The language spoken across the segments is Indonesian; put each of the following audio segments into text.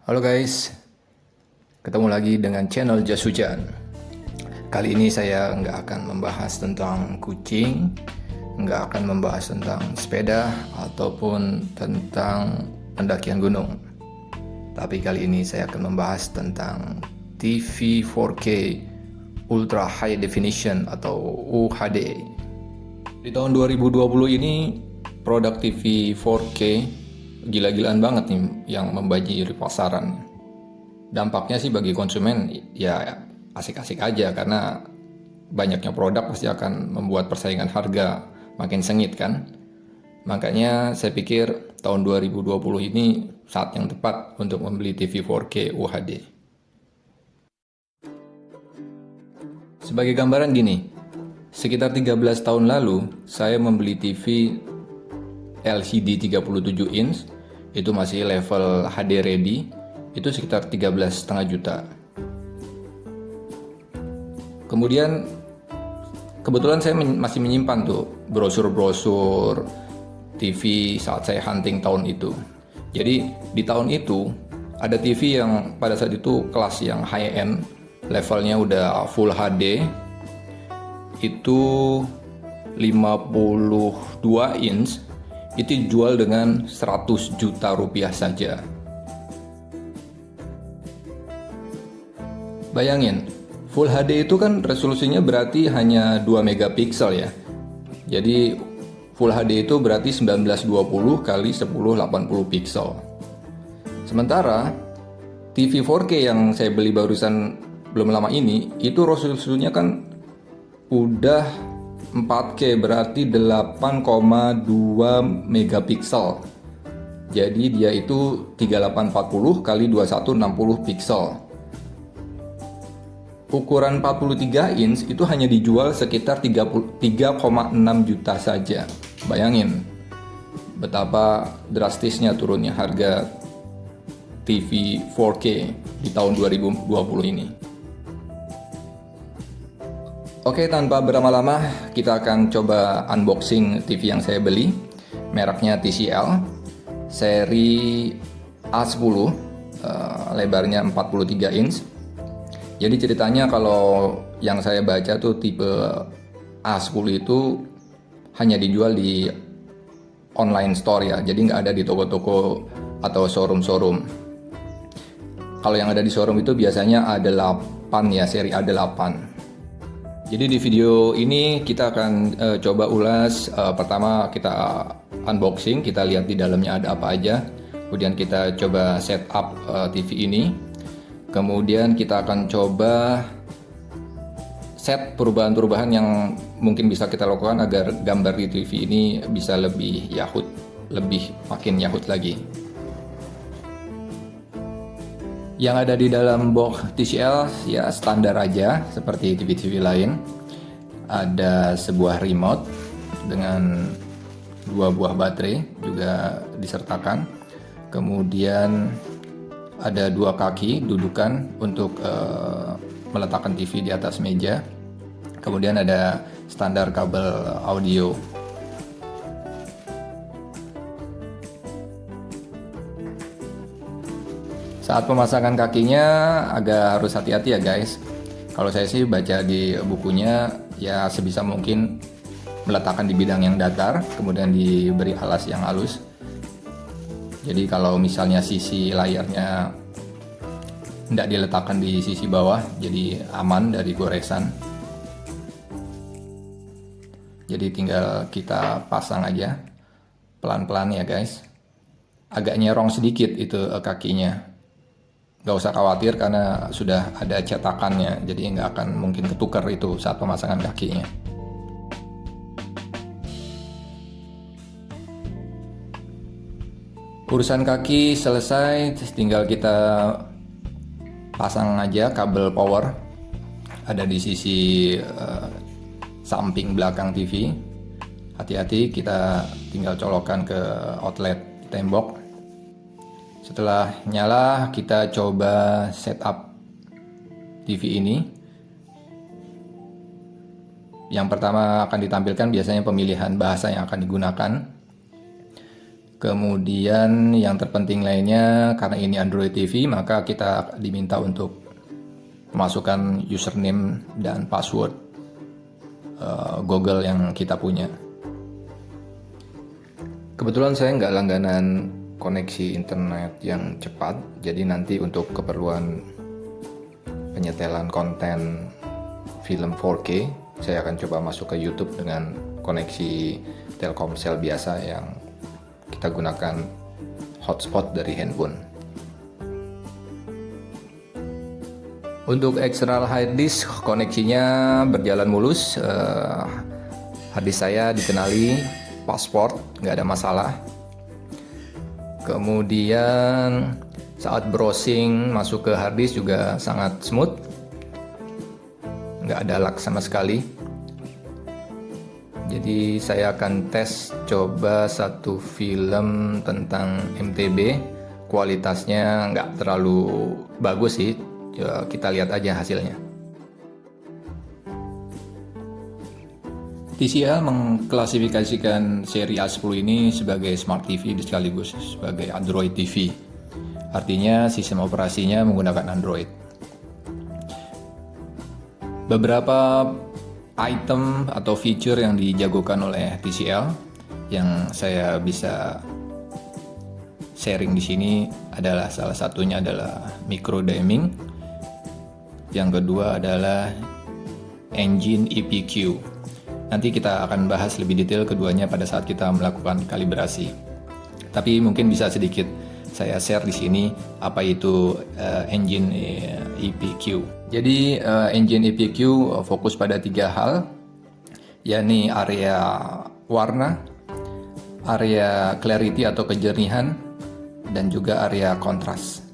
Halo guys, ketemu lagi dengan channel Jas Hujan. Kali ini saya nggak akan membahas tentang kucing, nggak akan membahas tentang sepeda ataupun tentang pendakian gunung. Tapi kali ini saya akan membahas tentang TV 4K Ultra High Definition atau UHD. Di tahun 2020 ini produk TV 4K gila-gilaan banget nih yang membanjiri pasaran. Dampaknya sih bagi konsumen ya asik-asik aja, karena banyaknya produk pasti akan membuat persaingan harga makin sengit kan. Makanya saya pikir tahun 2020 ini saat yang tepat untuk membeli TV 4K UHD. Sebagai gambaran gini, sekitar 13 tahun lalu saya membeli TV LCD 37 inch, itu masih level HD ready, itu sekitar 13,5 juta. Kemudian kebetulan saya masih menyimpan tuh brosur-brosur TV saat saya hunting tahun itu. Jadi di tahun itu ada TV yang pada saat itu kelas yang high end, levelnya udah full HD, itu 52 inch, itu dijual dengan 100 juta rupiah saja. Bayangin, Full HD itu kan resolusinya berarti hanya 2 megapiksel ya. Jadi Full HD itu berarti 1920 kali 1080 piksel. Sementara TV 4K yang saya beli barusan belum lama ini, itu resolusinya kan udah 4K, berarti 8,2 megapiksel. Jadi dia itu 3840 kali 2160 piksel. Ukuran 43 inch itu hanya dijual sekitar 3,6 juta saja. Bayangin betapa drastisnya turunnya harga TV 4K di tahun 2020 ini. Oke, tanpa berlama-lama kita akan coba unboxing TV yang saya beli. Mereknya TCL, seri A10, lebarnya 43 inch. Jadi ceritanya kalau yang saya baca tuh tipe A10 itu hanya dijual di online store ya, jadi nggak ada di toko-toko atau showroom-showroom. Kalau yang ada di showroom itu biasanya A8 ya, seri A8. Jadi di video ini kita akan coba ulas, pertama kita unboxing, kita lihat di dalamnya ada apa aja. Kemudian kita coba setup TV ini. Kemudian kita akan coba set perubahan-perubahan yang mungkin bisa kita lakukan agar gambar di TV ini bisa lebih yahut, makin yahut lagi. Yang ada di dalam box TCL ya standar aja seperti TV-TV lain. Ada sebuah remote dengan 2 buah baterai juga disertakan. Kemudian ada 2 kaki dudukan untuk meletakkan TV di atas meja. Kemudian ada standar kabel audio. Saat pemasangan kakinya agak harus hati-hati ya guys. Kalau saya sih baca di bukunya ya sebisa mungkin meletakkan di bidang yang datar, kemudian diberi alas yang halus. Jadi kalau misalnya sisi layarnya tidak diletakkan di sisi bawah, jadi aman dari goresan. Jadi tinggal kita pasang aja pelan-pelan ya guys. Agak nyerong sedikit itu kakinya. Gak usah khawatir karena sudah ada cetakannya, jadi nggak akan mungkin ketukar itu saat pemasangan kakinya. Urusan kaki selesai, tinggal kita pasang aja kabel power. Ada di sisi samping belakang TV. Hati-hati, kita tinggal colokkan ke outlet tembok. Setelah nyala, kita coba setup TV ini. Yang pertama akan ditampilkan biasanya pemilihan bahasa yang akan digunakan. Kemudian yang terpenting lainnya, karena ini Android TV, maka kita diminta untuk memasukkan username dan password Google yang kita punya. Kebetulan saya nggak langganan koneksi internet yang cepat, jadi nanti untuk keperluan penyetelan konten film 4K, saya akan coba masuk ke YouTube dengan koneksi Telkomsel biasa yang kita gunakan hotspot dari handphone. Untuk external hard disk, koneksinya berjalan mulus. Hard disk saya dikenali pasport, nggak ada masalah. Kemudian saat browsing masuk ke hard disk juga sangat smooth, nggak ada lag sama sekali. Jadi saya akan tes coba satu film tentang MTB, kualitasnya nggak terlalu bagus sih, kita lihat aja hasilnya. TCL mengklasifikasikan seri A10 ini sebagai Smart TV sekaligus sebagai Android TV. Artinya sistem operasinya menggunakan Android. Beberapa item atau feature yang dijagokan oleh TCL yang saya bisa sharing di sini adalah salah satunya adalah micro dimming. Yang kedua adalah engine EPQ. Nanti kita akan bahas lebih detail keduanya pada saat kita melakukan kalibrasi. Tapi mungkin bisa sedikit saya share di sini apa itu engine EPQ. Jadi engine EPQ fokus pada 3 hal, yakni area warna, area clarity atau kejernihan, dan juga area kontras.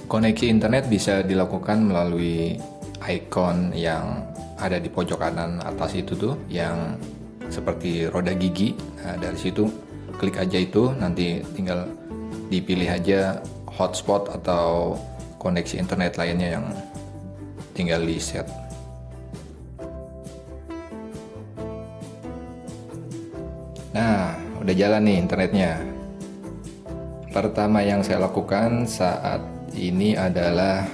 Koneksi internet bisa dilakukan melalui icon yang ada di pojok kanan atas itu tuh, yang seperti roda gigi. Nah, dari situ klik aja itu, nanti tinggal dipilih aja hotspot atau koneksi internet lainnya yang tinggal di set. Nah, udah jalan nih internetnya. Pertama yang saya lakukan saat ini adalah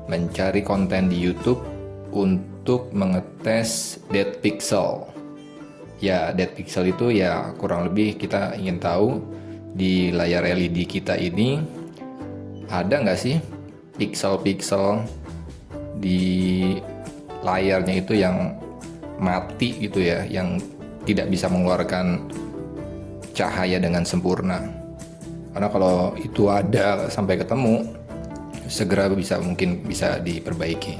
mencari konten di YouTube untuk mengetes depth pixel. Ya, depth pixel itu ya kurang lebih kita ingin tahu di layar LED kita ini ada nggak sih pixel-pixel di layarnya itu yang mati gitu ya, yang tidak bisa mengeluarkan cahaya dengan sempurna. Karena kalau itu ada sampai ketemu, segera mungkin bisa diperbaiki.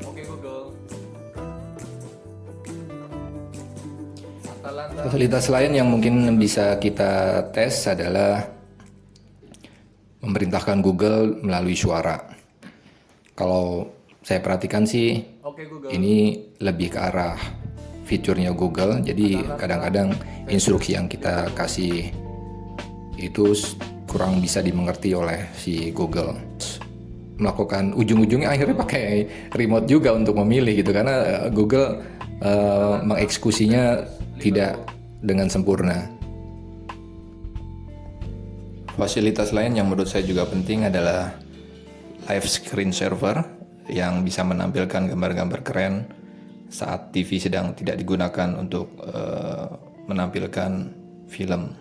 Oke Google. Fasilitas lain yang mungkin bisa kita tes adalah memerintahkan Google melalui suara. Kalau saya perhatikan sih, ini lebih ke arah fiturnya Google. Jadi kadang-kadang instruksi yang kita kasih itu kurang bisa dimengerti oleh si Google. Melakukan ujung-ujungnya akhirnya pakai remote juga untuk memilih gitu, karena Google mengeksekusinya tidak dengan sempurna. Fasilitas lain yang menurut saya juga penting adalah live screen saver yang bisa menampilkan gambar-gambar keren saat TV sedang tidak digunakan untuk menampilkan film.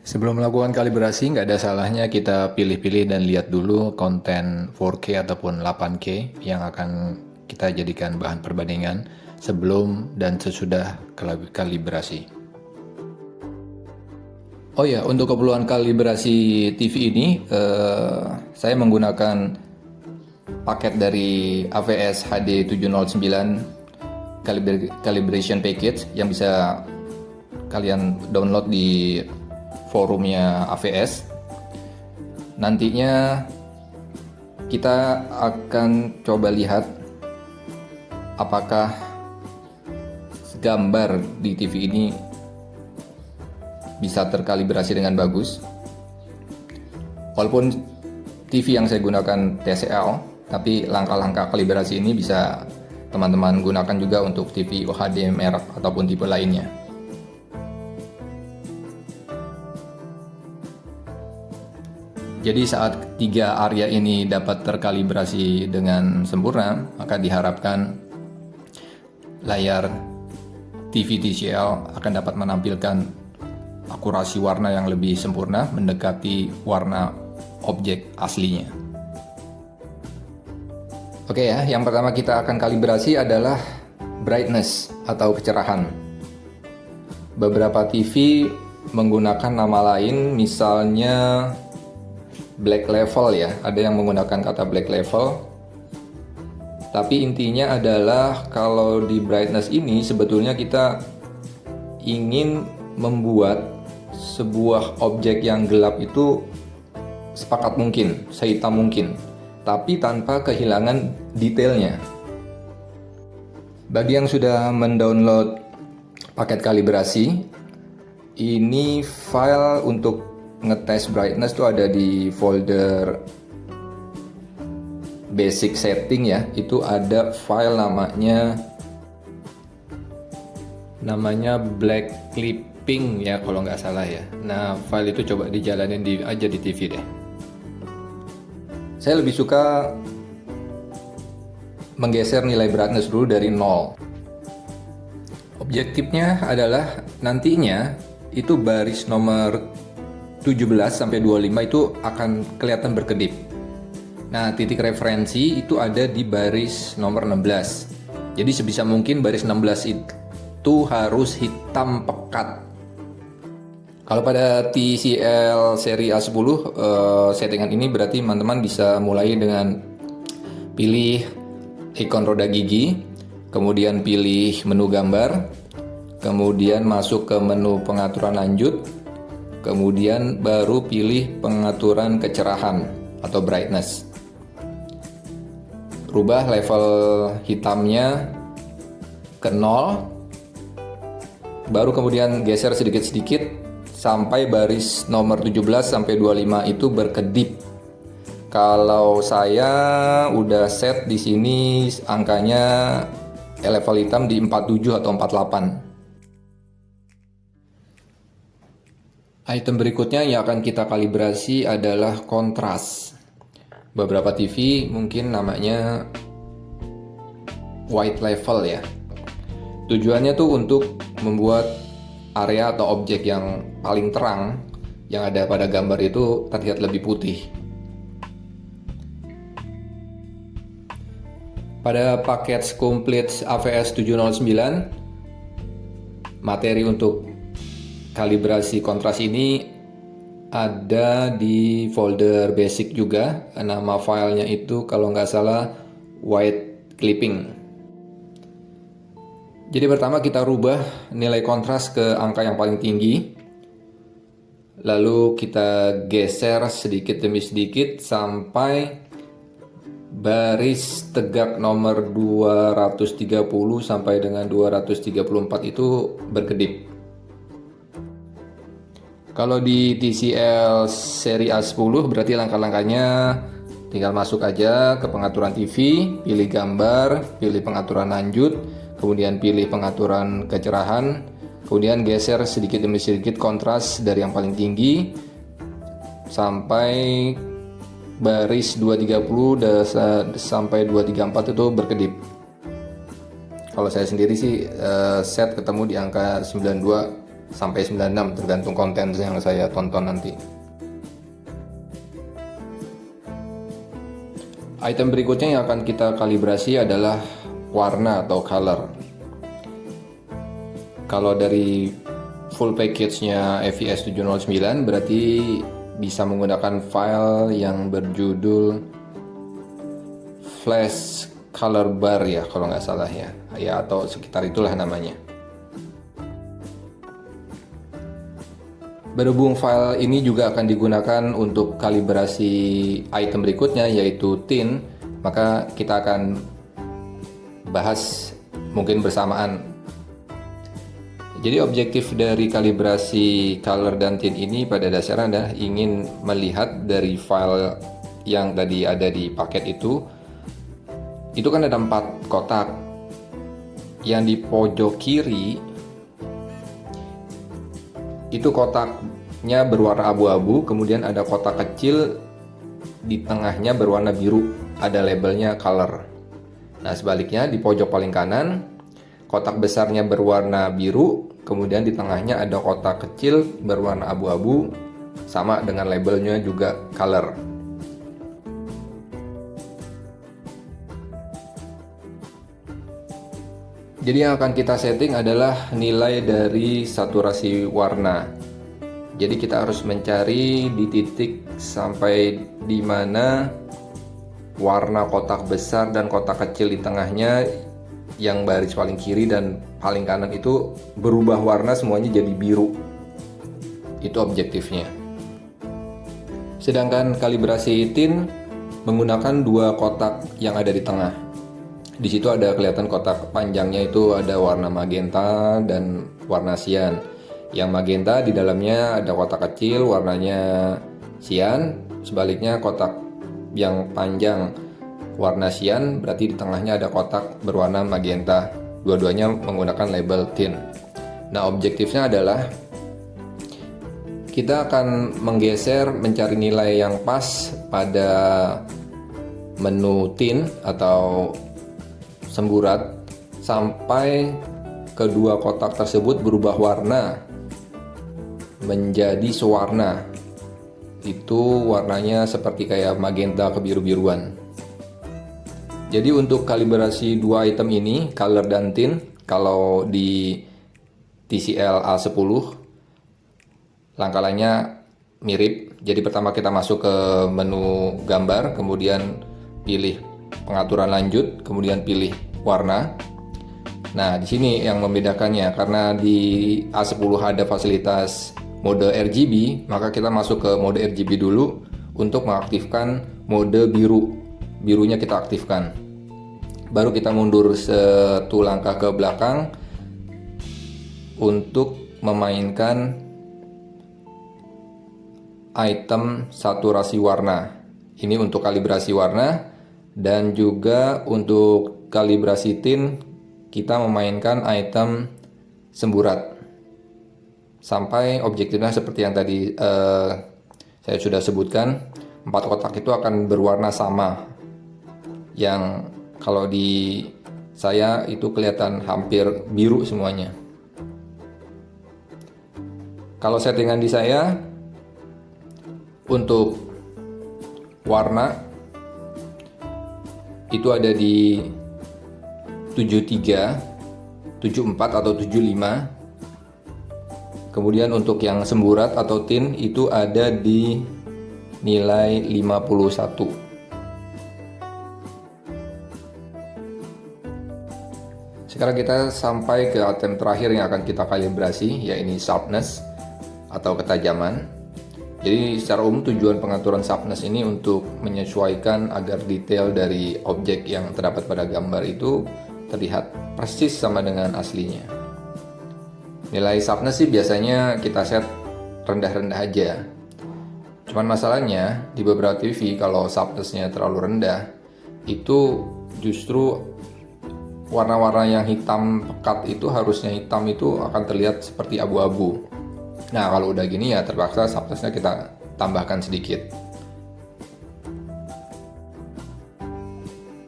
Sebelum melakukan kalibrasi, nggak ada salahnya kita pilih-pilih dan lihat dulu konten 4K ataupun 8K yang akan kita jadikan bahan perbandingan sebelum dan sesudah kalibrasi. Oh ya, untuk keperluan kalibrasi TV ini, saya menggunakan paket dari AVS HD 709 calibration package yang bisa kalian download di forumnya AVS. Nantinya kita akan coba lihat apakah gambar di TV ini bisa terkalibrasi dengan bagus. Walaupun TV yang saya gunakan TCL, tapi langkah-langkah kalibrasi ini bisa teman-teman gunakan juga untuk TV UHD merek ataupun tipe lainnya. Jadi saat tiga area ini dapat terkalibrasi dengan sempurna, maka diharapkan layar TV TCL akan dapat menampilkan akurasi warna yang lebih sempurna mendekati warna objek aslinya. Oke ya, yang pertama kita akan kalibrasi adalah brightness atau kecerahan. Beberapa TV menggunakan nama lain, misalnya black level ya, ada yang menggunakan kata black level. Tapi intinya adalah kalau di brightness ini sebetulnya kita ingin membuat sebuah objek yang gelap itu sepakat mungkin, sehitam mungkin, tapi tanpa kehilangan detailnya. Bagi yang sudah mendownload paket kalibrasi, ini file untuk ngetes brightness tuh ada di folder basic setting ya. Itu ada file namanya black clipping ya kalau nggak salah ya. Nah, file itu coba dijalanin aja di TV deh. Saya lebih suka menggeser nilai brightness dulu dari 0. Objektifnya adalah nantinya itu baris nomor 17 sampai 25 itu akan kelihatan berkedip. Nah, titik referensi itu ada di baris nomor 16. Jadi sebisa mungkin baris 16 itu harus hitam pekat. Kalau pada TCL seri A10 settingan ini berarti teman-teman bisa mulai dengan pilih ikon roda gigi, kemudian pilih menu gambar, kemudian masuk ke menu pengaturan lanjut, kemudian baru pilih pengaturan kecerahan atau brightness. Rubah level hitamnya ke 0, baru kemudian geser sedikit-sedikit sampai baris nomor 17 sampai 25 itu berkedip. Kalau saya udah set di sini angkanya level hitam di 47 atau 48. Item berikutnya yang akan kita kalibrasi adalah kontras. Beberapa TV mungkin namanya white level ya. Tujuannya tuh untuk membuat area atau objek yang paling terang yang ada pada gambar itu terlihat lebih putih. Pada paket complete AVS 709, materi untuk kalibrasi kontras ini ada di folder basic juga. Nama filenya itu kalau nggak salah white clipping. Jadi pertama kita rubah nilai kontras ke angka yang paling tinggi, lalu kita geser sedikit demi sedikit sampai baris tegak nomor 230 sampai dengan 234 itu berkedip. Kalau di TCL seri A10 berarti langkah-langkahnya tinggal masuk aja ke pengaturan TV, pilih gambar, pilih pengaturan lanjut, kemudian pilih pengaturan kecerahan, kemudian geser sedikit demi sedikit kontras dari yang paling tinggi sampai baris 230 sampai 234 itu berkedip. Kalau saya sendiri sih set ketemu di angka 92 sampai 96 tergantung konten yang saya tonton nanti. Item berikutnya yang akan kita kalibrasi adalah warna atau color. Kalau dari full package-nya AVS 709 berarti bisa menggunakan file yang berjudul flash color bar ya kalau nggak salah ya atau sekitar itulah namanya. Berhubung file ini juga akan digunakan untuk kalibrasi item berikutnya yaitu tint, maka kita akan bahas mungkin bersamaan. Jadi objektif dari kalibrasi color dan tint ini pada dasarnya adalah ingin melihat dari file yang tadi ada di paket itu kan ada 4 kotak. Yang di pojok kiri itu kotaknya berwarna abu-abu, kemudian ada kotak kecil di tengahnya berwarna biru, ada labelnya color. Nah, sebaliknya di pojok paling kanan, kotak besarnya berwarna biru, kemudian di tengahnya ada kotak kecil berwarna abu-abu, sama dengan labelnya juga color. Jadi yang akan kita setting adalah nilai dari saturasi warna. Jadi kita harus mencari di titik sampai di mana warna kotak besar dan kotak kecil di tengahnya, yang baris paling kiri dan paling kanan itu berubah warna semuanya jadi biru. Itu objektifnya. Sedangkan kalibrasi tin menggunakan 2 kotak yang ada di tengah. Di situ ada kelihatan kotak panjangnya itu ada warna magenta dan warna cyan. Yang magenta di dalamnya ada kotak kecil warnanya cyan, sebaliknya kotak yang panjang warna cyan berarti di tengahnya ada kotak berwarna magenta. Dua-duanya menggunakan label tin. Nah, objektifnya adalah kita akan menggeser mencari nilai yang pas pada menu tin atau semburat sampai kedua kotak tersebut berubah warna menjadi sewarna. Itu warnanya seperti kayak magenta kebiru-biruan. Jadi untuk kalibrasi 2 item ini, color dan tin, kalau di TCL A10 langkah lainnya mirip. Jadi pertama kita masuk ke menu gambar, kemudian pilih pengaturan lanjut, kemudian pilih warna. Nah, di sini yang membedakannya, karena di A10 ada fasilitas mode RGB, maka kita masuk ke mode RGB dulu untuk mengaktifkan mode biru. Birunya kita aktifkan. Baru kita mundur 1 langkah ke belakang untuk memainkan item saturasi warna. Ini untuk kalibrasi warna, dan juga untuk kalibrasi tin kita memainkan item semburat. Sampai objektifnya seperti yang tadi saya sudah sebutkan, 4 kotak itu akan berwarna sama. Yang kalau di saya itu kelihatan hampir biru semuanya. Kalau settingan di saya untuk warna itu ada di 73, 74 atau 75. Kemudian untuk yang semburat atau tin itu ada di nilai 51. Sekarang kita sampai ke item terakhir yang akan kita kalibrasi, yaitu sharpness atau ketajaman. Jadi secara umum tujuan pengaturan sharpness ini untuk menyesuaikan agar detail dari objek yang terdapat pada gambar itu terlihat persis sama dengan aslinya. Nilai sharpness sih biasanya kita set rendah-rendah aja. Cuman masalahnya di beberapa TV kalau sharpness-nya terlalu rendah, itu justru warna-warna yang hitam pekat itu harusnya hitam itu akan terlihat seperti abu-abu. Nah, kalau udah gini ya terpaksa sharpness-nya kita tambahkan sedikit.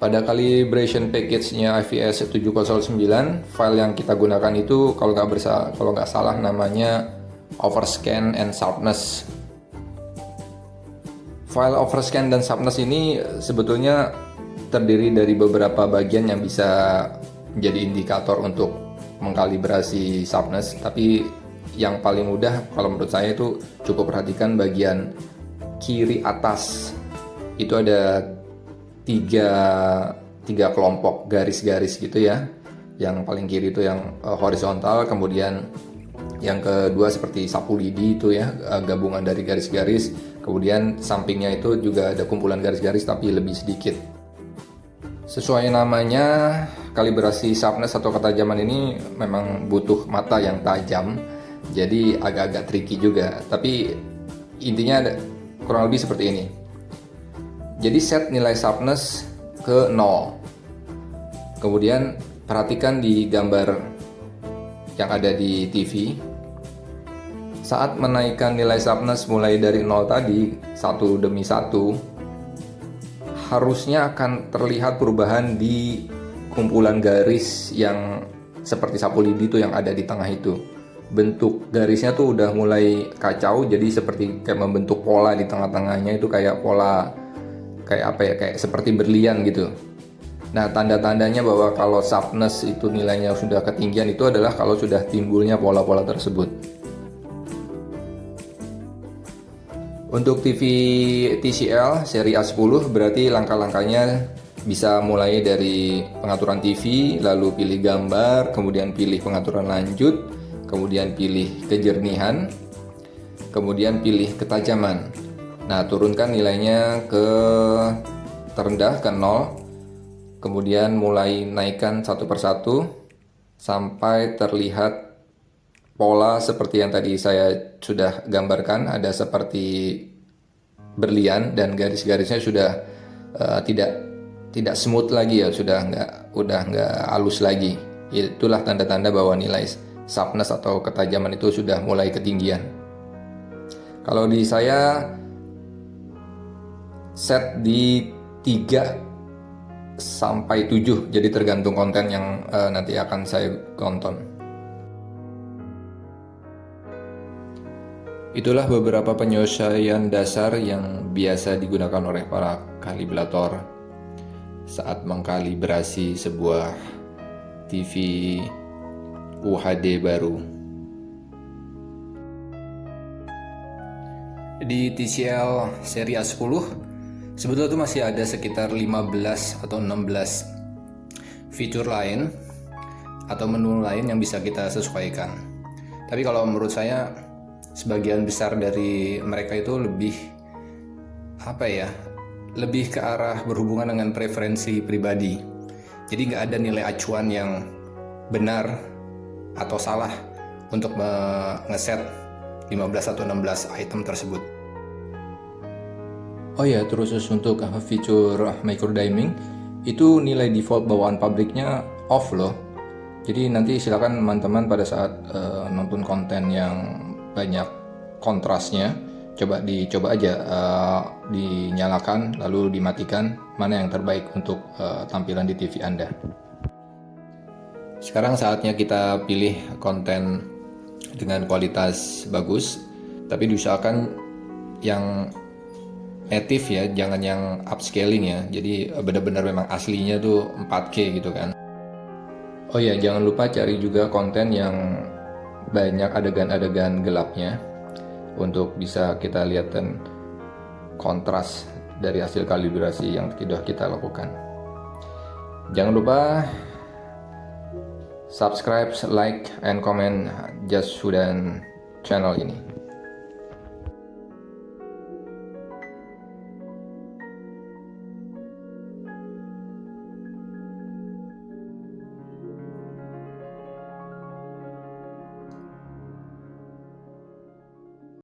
Pada calibration package-nya IVS 709, file yang kita gunakan itu kalau nggak salah namanya overscan and sharpness. File overscan dan sharpness ini sebetulnya terdiri dari beberapa bagian yang bisa menjadi indikator untuk mengkalibrasi sharpness, tapi yang paling mudah kalau menurut saya itu cukup perhatikan bagian kiri atas. Itu ada tiga kelompok garis-garis gitu ya. Yang paling kiri itu yang horizontal, kemudian yang kedua seperti sapu lidi itu ya, gabungan dari garis-garis. Kemudian sampingnya itu juga ada kumpulan garis-garis tapi lebih sedikit. Sesuai namanya, kalibrasi sharpness atau ketajaman ini memang butuh mata yang tajam. Jadi agak-agak tricky juga, tapi intinya kurang lebih seperti ini. Jadi set nilai sharpness ke 0. Kemudian perhatikan di gambar yang ada di TV. Saat menaikkan nilai sharpness mulai dari 0 tadi, satu demi satu, harusnya akan terlihat perubahan di kumpulan garis yang seperti sapu lidi tuh yang ada di tengah itu. Bentuk garisnya tuh udah mulai kacau, jadi seperti kayak membentuk pola di tengah-tengahnya itu kayak pola kayak apa ya, kayak seperti berlian gitu. Nah, tanda-tandanya bahwa kalau sharpness itu nilainya sudah ketinggian itu adalah kalau sudah timbulnya pola-pola tersebut. Untuk TV TCL seri A10 berarti langkah-langkahnya bisa mulai dari pengaturan TV, lalu pilih gambar, kemudian pilih pengaturan lanjut, kemudian pilih kejernihan, kemudian pilih ketajaman. Nah, turunkan nilainya ke terendah ke 0, kemudian mulai naikkan satu persatu sampai terlihat pola seperti yang tadi saya sudah gambarkan, ada seperti berlian dan garis-garisnya sudah tidak smooth lagi ya, udah nggak halus lagi. Itulah tanda-tanda bahwa nilai sharpness atau ketajaman itu sudah mulai ketinggian. Kalau di saya set di 3 sampai 7, jadi tergantung konten yang nanti akan saya tonton. Itulah beberapa penyesuaian dasar yang biasa digunakan oleh para kalibrator saat mengkalibrasi sebuah TV UHD baru. Di TCL seri A10 sebetulnya itu masih ada sekitar 15 atau 16 fitur lain atau menu lain yang bisa kita sesuaikan. Tapi kalau menurut saya sebagian besar dari mereka itu lebih lebih ke arah berhubungan dengan preferensi pribadi. Jadi nggak ada nilai acuan yang benar atau salah untuk ngeset 15 atau 16 item tersebut. Oh ya, terus untuk fitur micro dimming itu nilai default bawaan pabriknya off loh. Jadi nanti silakan teman-teman pada saat nonton konten yang banyak kontrasnya, dicoba aja dinyalakan lalu dimatikan, mana yang terbaik untuk tampilan di TV Anda. Sekarang saatnya kita pilih konten dengan kualitas bagus, tapi diusahakan yang native ya, jangan yang upscaling ya. Jadi benar-benar memang aslinya tuh 4K gitu kan. Oh ya, jangan lupa cari juga konten yang banyak adegan-adegan gelapnya untuk bisa kita lihat dan kontras dari hasil kalibrasi yang sudah kita lakukan. Jangan lupa subscribe, like, and comment Just Sudan channel ini.